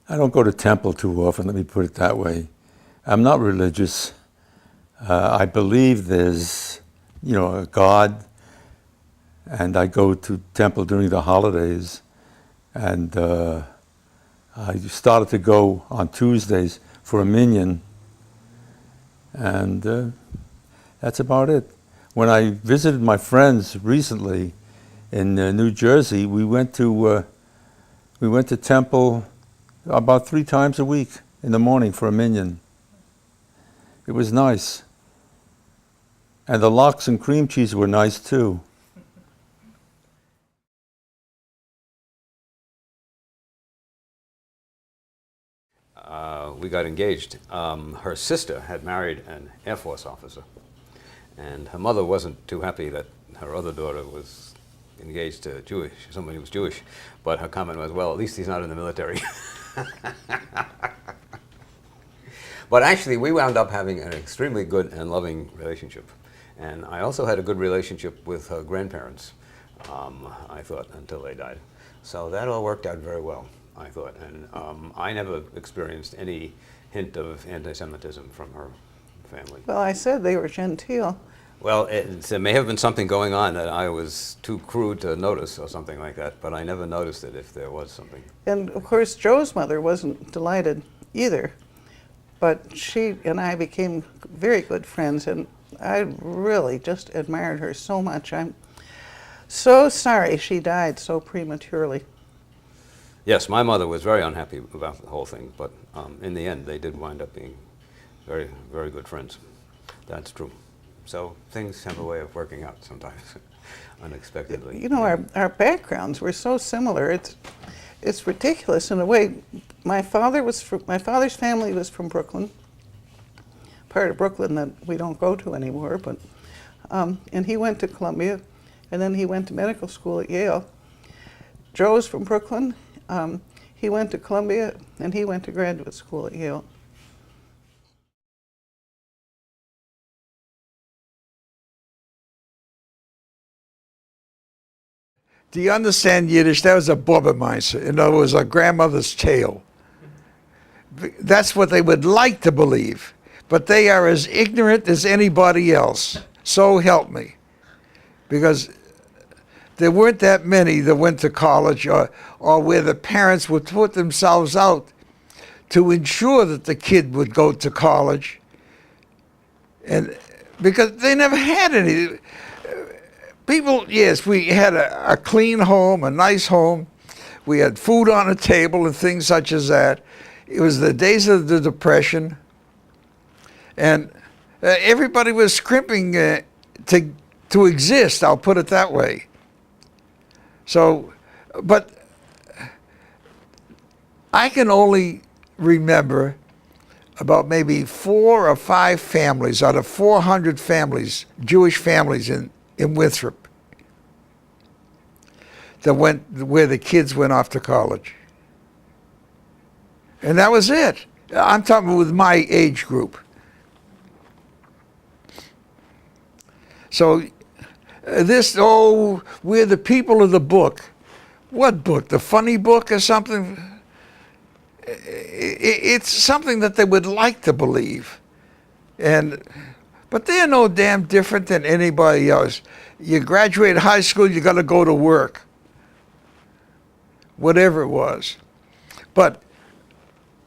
I don't go to temple too often, let me put it that way. I'm not religious. I believe there's, a God, and I go to temple during the holidays. And I started to go on Tuesdays for a minyan, and that's about it. When I visited my friends recently in New Jersey, we went to temple about 3 times a week in the morning for a minyan. It was nice. And the lox and cream cheese were nice too. We got engaged. Her sister had married an Air Force officer, and her mother wasn't too happy that her other daughter was engaged to somebody who was Jewish, but her comment was, well, at least he's not in the military. But actually, we wound up having an extremely good and loving relationship. And I also had a good relationship with her grandparents, I thought, until they died. So that all worked out very well, I thought. And I never experienced any hint of anti-Semitism from her family. Well, I said they were genteel. Well, there may have been something going on that I was too crude to notice or something like that, but I never noticed it if there was something. And of course, Joe's mother wasn't delighted either, but she and I became very good friends, and I really just admired her so much. I'm so sorry she died so prematurely. Yes, my mother was very unhappy about the whole thing, but in the end, they did wind up being very, very good friends. That's true. So things have a way of working out sometimes, unexpectedly. You know, our backgrounds were so similar. It's ridiculous in a way. My father's family was from Brooklyn, part of Brooklyn that we don't go to anymore. But and he went to Columbia, and then he went to medical school at Yale. Joe's from Brooklyn. He went to Columbia, and he went to graduate school at Yale. Do you understand Yiddish? That was a Bobermeister. In other words, a grandmother's tale. That's what they would like to believe. But they are as ignorant as anybody else. So help me. Because there weren't that many that went to college or where the parents would put themselves out to ensure that the kid would go to college. And because they never had any. People, yes, we had a clean home, a nice home. We had food on the table and things such as that. It was the days of the Depression. And everybody was scrimping to exist, I'll put it that way. So, but I can only remember about maybe 4 or 5 families out of 400 families, Jewish families in Winthrop, that went where the kids went off to college. And that was it. I'm talking with my age group. So we're the people of the book. What book? The funny book or something? It's something that they would like to believe. But they're no damn different than anybody else. You graduate high school, you got to go to work. Whatever it was. But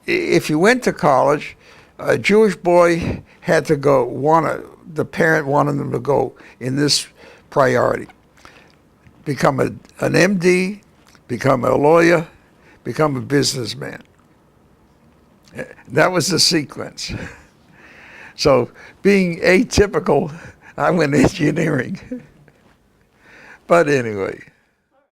if you went to college, a Jewish boy had to go, the parent wanted them to go in this priority. Become an MD, become a lawyer, become a businessman. That was the sequence. So being atypical, I went engineering. But anyway.